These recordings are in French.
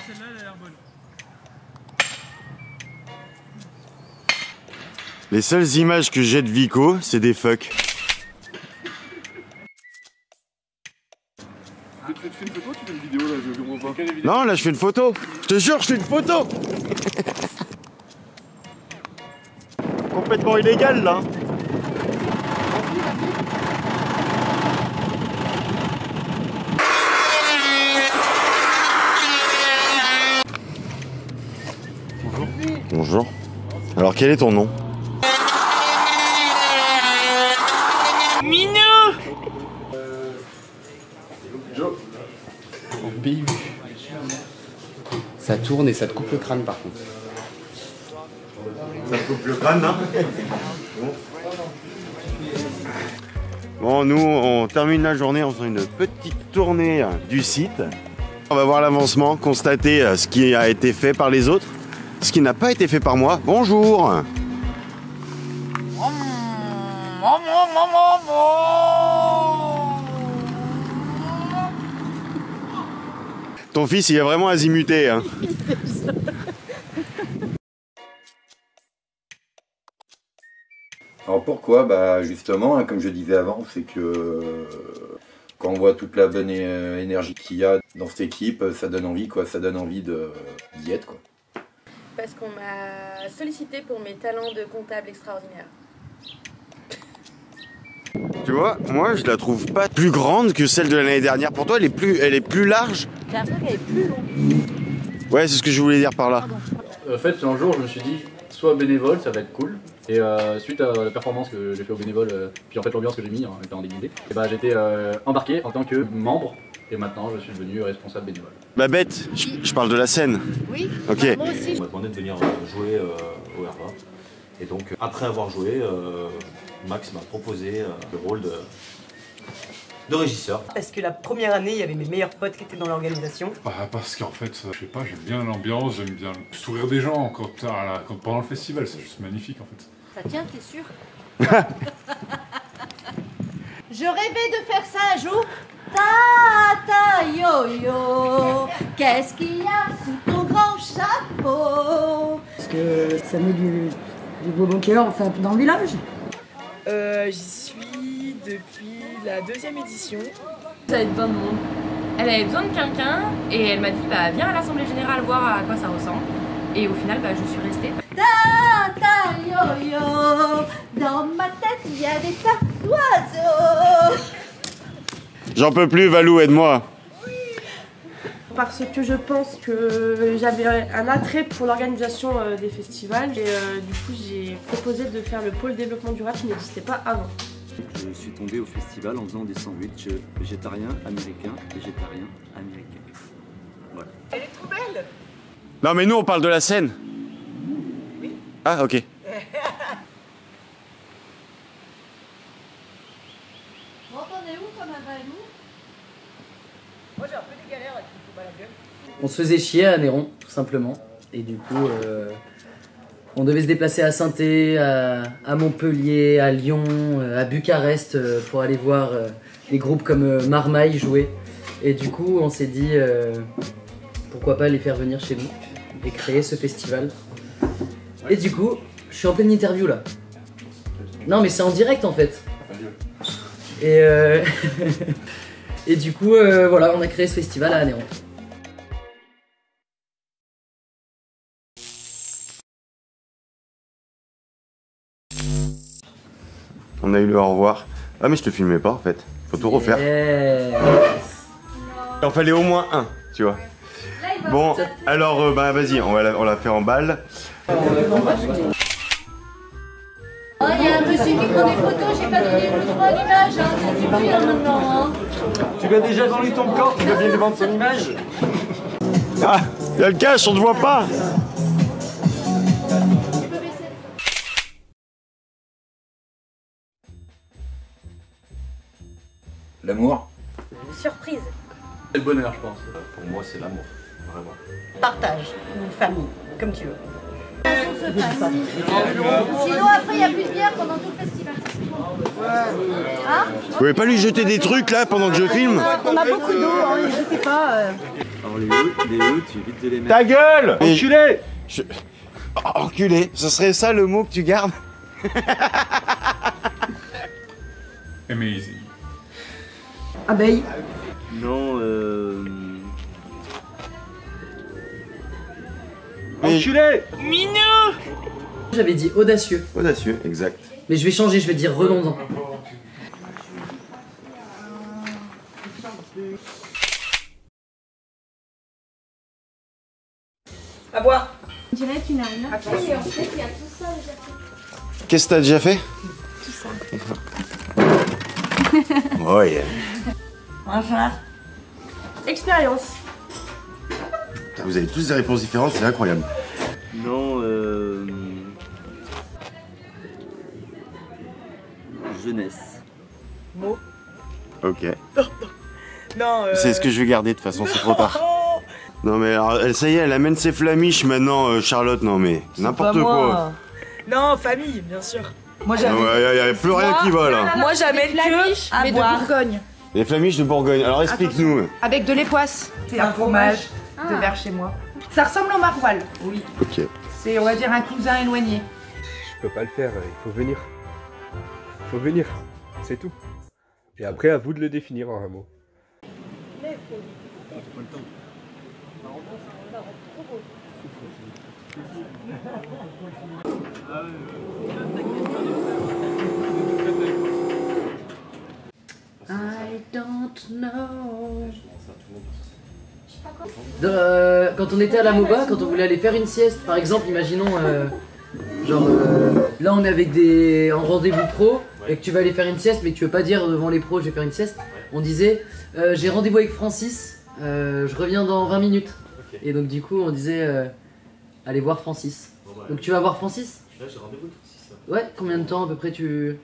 celle-là, elle a l'air bonne. Les seules images que j'ai de Vico, c'est des fucks. Tu fais une photo ou tu fais une vidéo là? Je comprends pas. Non, là je fais une photo. Je te jure, je fais une photo. Complètement illégal là. Bonjour. Bonjour. Alors quel est ton nom? Minou. Joe. En BU. Ça tourne et ça te coupe le crâne par contre. Ça coupe le crâne, hein? Bon, nous, on termine la journée en faisant une petite tournée du site. On va voir l'avancement, constater ce qui a été fait par les autres, ce qui n'a pas été fait par moi. Bonjour! Ton fils, il est vraiment azimuté, hein. Alors pourquoi? Bah justement, hein, comme je disais avant, c'est que quand on voit toute la bonne énergie qu'il y a dans cette équipe, ça donne envie, quoi. Ça donne envie d'y être, quoi. Parce qu'on m'a sollicité pour mes talents de comptable extraordinaires. Tu vois, moi, je la trouve pas plus grande que celle de l'année dernière. Pour toi, elle est plus large. J'ai l'impression qu'elle est plus longue. Ouais, c'est ce que je voulais dire par là. En fait, un jour, je me suis dit, soit bénévole, ça va être cool. Et suite à la performance que j'ai fait au bénévole, puis en fait l'ambiance que j'ai mis en étant déguisé, et bah, j'ai été embarqué en tant que membre. Et maintenant, je suis devenu responsable bénévole. Babette, je parle de la scène. Oui. Ok. Moi aussi. On m'a demandé de venir jouer au RPA. Et donc, après avoir joué, Max m'a proposé le rôle de régisseur. Parce que la première année, il y avait mes meilleurs potes qui étaient dans l'organisation. Bah, parce qu'en fait, je sais pas, j'aime bien l'ambiance, j'aime bien le sourire des gens pendant le festival, c'est juste magnifique en fait. Ça tient, t'es sûr? Je rêvais de faire ça un jour. Ta yo-yo, qu'est-ce qu'il y a sous ton grand chapeau? Parce que ça met du beau bon cœur, enfin, dans le village. J'y suis depuis la 2e édition. Ça va être besoin de monde. Elle avait besoin de quelqu'un et elle m'a dit bah viens à l'assemblée générale voir à quoi ça ressemble. Et au final bah je suis restée. Ta yo-yo, dans ma tête il y a des tas d'oiseaux. J'en peux plus, Valou, aide-moi. Parce que je pense que j'avais un attrait pour l'organisation des festivals et du coup j'ai proposé de faire le pôle développement durable qui n'existait pas avant. Je suis tombé au festival en faisant des sandwichs végétariens américains, Voilà. Elle est trop belle. Non, mais nous, on parle de la scène. Oui. Ah, ok. Vous entendez où comme un balou? Moi j'ai un peu des galères avec le football à gueule. On se faisait chier à Néron, tout simplement. Et du coup, on devait se déplacer à Saint-Étienne, à Montpellier, à Lyon, à Bucarest pour aller voir des groupes comme Marmaille jouer. Et du coup, on s'est dit pourquoi pas les faire venir chez nous et créer ce festival. Et du coup, je suis en pleine interview là. Non, mais c'est en direct en fait. Et, et du coup, voilà, on a créé ce festival à Néron. On a eu le au revoir. Ah, mais je te filmais pas en fait. Faut tout refaire. Il en fallait au moins un, tu vois. Bon, alors, bah vas-y, on la fait en balle. Oh, il y a un monsieur qui prend des photos, j'ai pas donné le droit à l'image, hein. C'est du plus maintenant, hein. Tu lui as déjà vendu ton corps, tu veux bien lui vendre son image? Ah, il y a le cache, on te voit pas. L'amour? Surprise. C'est le bonheur, je pense. Pour moi, c'est l'amour, vraiment. Partage ou famille, comme tu veux. Sinon après il n'y a plus de bière pendant tout le festival. Hein? Vous pouvez pas lui jeter des trucs là pendant que je filme? On a beaucoup d'eau, hein, n'hésitez pas. Alors les œufs, tu évites de les mettre. Ta gueule! Enculé! Enculé, ce serait ça le mot que tu gardes? Amazing. Abeille. Non, Enculé! J'avais dit audacieux, Audacieux, exact. mais je vais changer, je vais dire redondant. À boire. On dirait qu'il n'a rien fait, mais en fait, il y a tout ça déjà. Qu'est-ce que t'as déjà fait? Tout ça. Ouais. Bonjour. Expérience. Vous avez tous des réponses différentes, c'est incroyable. non, jeunesse. Mot. Ok. Non, C'est ce que je vais garder de toute façon, c'est trop tard. Non mais alors, ça y est, elle amène ses flamiches maintenant, Charlotte, non mais n'importe quoi. Non, famille, bien sûr. Moi Ouais, y a plus rien qui va là. Moi j'amène que à mais de boire. Bourgogne. Les flamiches de Bourgogne, alors explique-nous. Avec de l'époisse. C'est un fromage Ah. de vers chez moi. Ça ressemble au maroilles. Oui. Ok. C'est, on va dire, un cousin éloigné. Je peux pas le faire, il faut venir. Faut venir, c'est tout. Et après, à vous de le définir en un mot. I don't know. Quand on était à la MOBA, quand on voulait aller faire une sieste, par exemple, imaginons, là on est avec en rendez-vous pro et que tu vas aller faire une sieste mais que tu veux pas dire devant les pros je vais faire une sieste, on disait j'ai rendez-vous avec Francis, je reviens dans 20 minutes. Et donc du coup on disait allez voir Francis. Donc tu vas voir Francis? Là j'ai rendez-vous avec Francis. Ouais, combien de temps à peu près tu...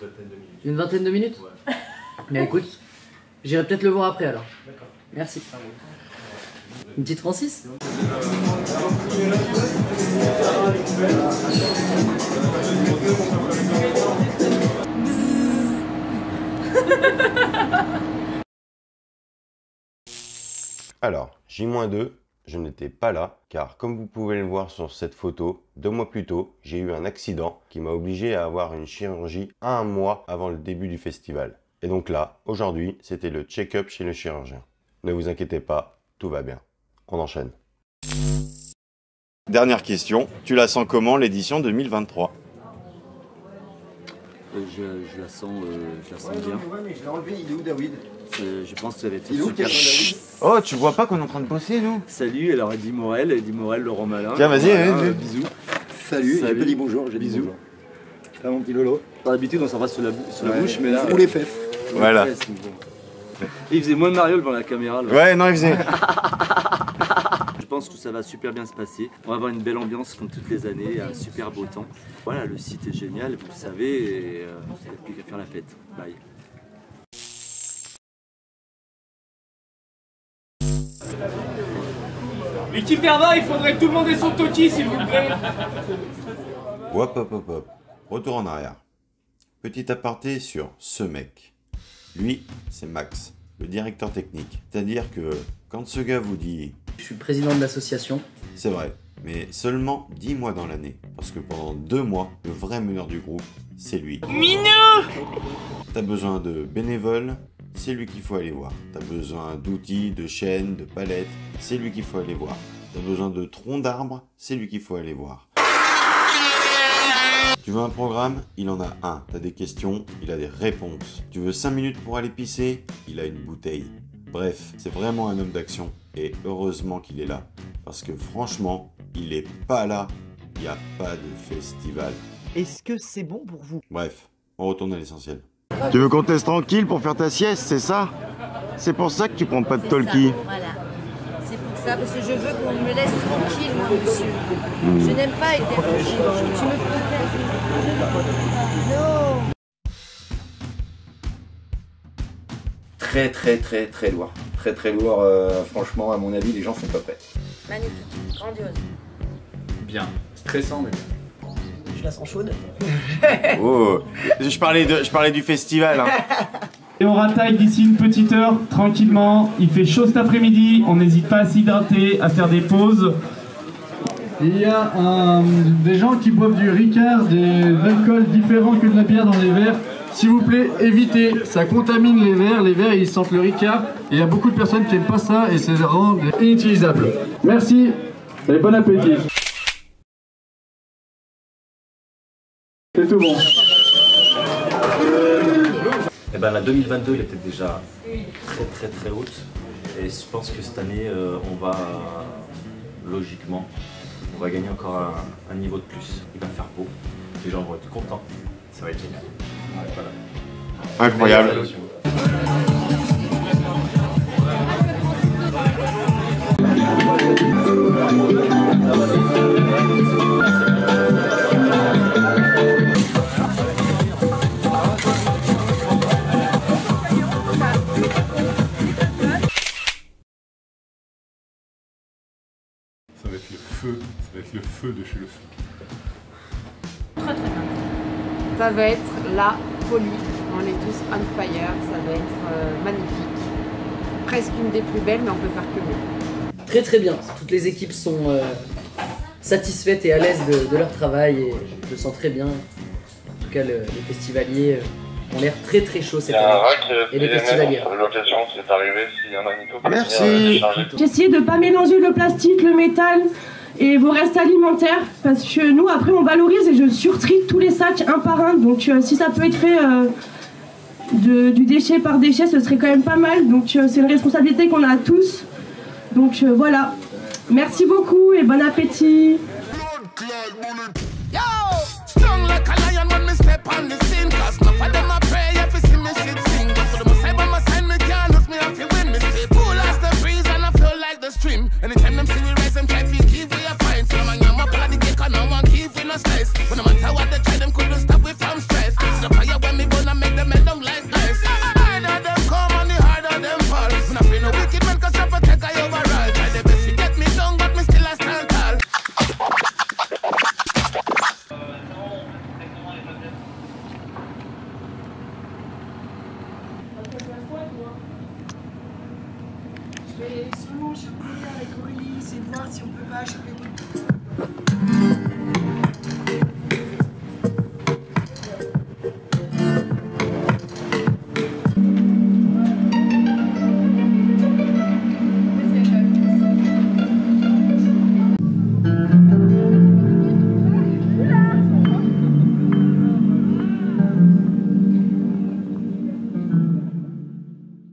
Une vingtaine de minutes. Une vingtaine de minutes? Ouais. Mais écoute, j'irai peut-être le voir après alors. D'accord. Merci. Une petite Francis? Alors, J-2, je n'étais pas là, car comme vous pouvez le voir sur cette photo, 2 mois plus tôt, j'ai eu un accident qui m'a obligé à avoir une chirurgie 1 mois avant le début du festival. Et donc là, aujourd'hui, c'était le check-up chez le chirurgien. Ne vous inquiétez pas, tout va bien. On enchaîne. Dernière question, tu la sens comment l'édition 2023? Je la sens bien. mais je l'ai enlevé, il est où David? Je pense que ça va être Il est où super. Oh, tu vois pas qu'on est en train de bosser, nous? Salut, alors Eddie Morel, Laurent Malin. Tiens, vas-y, vas-y. Bisous. Salut, j'ai Salut. pas dit bonjour, j'ai dit Bisous. bonjour. Ça mon petit Lolo? D'habitude on s'embrasse sur la Ouais. bouche, mais là... Ou les fesses. Voilà. Ouais, c'est bon. Il faisait moins de Mario devant la caméra. Là. Ouais, non, il faisait... Je pense que ça va super bien se passer. On va avoir une belle ambiance comme toutes les années, un super beau temps. Voilà, le site est génial, vous le savez, et il n'y a plus qu'à faire la fête. Bye. L'équipe Verva, il faudrait que tout le monde ait son toki, s'il vous plaît. Hop, hop, hop, hop. Retour en arrière. Petit aparté sur ce mec. Lui, c'est Max, le directeur technique. C'est-à-dire que quand ce gars vous dit... Je suis président de l'association. C'est vrai, mais seulement 10 mois dans l'année. Parce que pendant 2 mois, le vrai meneur du groupe, c'est lui. Minou! T'as besoin de bénévoles, c'est lui qu'il faut aller voir. T'as besoin d'outils, de chaînes, de palettes, c'est lui qu'il faut aller voir. T'as besoin de troncs d'arbres, c'est lui qu'il faut aller voir. Tu veux un programme? Il en a un. T'as des questions? Il a des réponses. Tu veux 5 minutes pour aller pisser? Il a une bouteille. Bref, c'est vraiment un homme d'action. Et heureusement qu'il est là. Parce que franchement, il est pas là. Il n'y a pas de festival. Est-ce que c'est bon pour vous? Bref, on retourne à l'essentiel. Tu veux qu'on te laisse tranquille pour faire ta sieste, c'est ça? C'est pour ça que tu prends pas de talkie. Voilà. C'est pour ça, parce que je veux qu'on me laisse tranquille, moi, monsieur. Je n'aime pas être dérangée. Tu me protèges. Non. Très lourd. Très lourd. Franchement, à mon avis, les gens sont pas prêts. Magnifique. Grandiose. Bien. Stressant, mais bien. je la sens chaude. Oh, je parlais du festival. Hein. Et on rattaque d'ici une petite heure, tranquillement. Il fait chaud cet après-midi, on n'hésite pas à s'hydrater, à faire des pauses. Il y a des gens qui boivent du Ricard, des alcools différents que de la bière dans les verres. S'il vous plaît, évitez, ça contamine les verres ils sentent le Ricard. Et il y a beaucoup de personnes qui n'aiment pas ça et c'est rend inutilisable. Merci et bon appétit. C'est tout bon. Eh ben, la 2022 elle était déjà très haute. Et je pense que cette année, on va logiquement, on va gagner encore un niveau de plus. Il va faire beau, les gens vont être contents, ça va être génial. Voilà. Incroyable. Ça va être le feu de chez le feu. Très bien. Ça va être la folie. On est tous on fire. Ça va être magnifique. Presque une des plus belles, mais on peut faire que mieux. Très bien. Toutes les équipes sont satisfaites et à l'aise de leur travail et je le sens très bien. En tout cas, les festivaliers ont l'air très chauds cette année. Et les festivaliers. L'occasion, c'est arrivé s'il y en a Nico. Merci. J'ai essayé de ne pas mélanger le plastique, le métal et vos restes alimentaires parce que nous après on valorise et je surtrie tous les sacs un par un, donc si ça peut être fait du déchet par déchet ce serait quand même pas mal, donc c'est une responsabilité qu'on a tous, donc voilà, merci beaucoup et bon appétit. Anytime them see we rise, them try to give we a fine. So man, I'm up on the cake and no one give we no slice. When no matter what they try, them couldn't stop we from stress. So the fire when me burn and make them melt down like ice. Harder them come and the harder them fall. When I feel no wicked man, cause you're protect I overall. Try the best to get me down, but me still a stand tall. Je vais sûrement choper avec Aurélie, essayer de voir si on peut pas choper.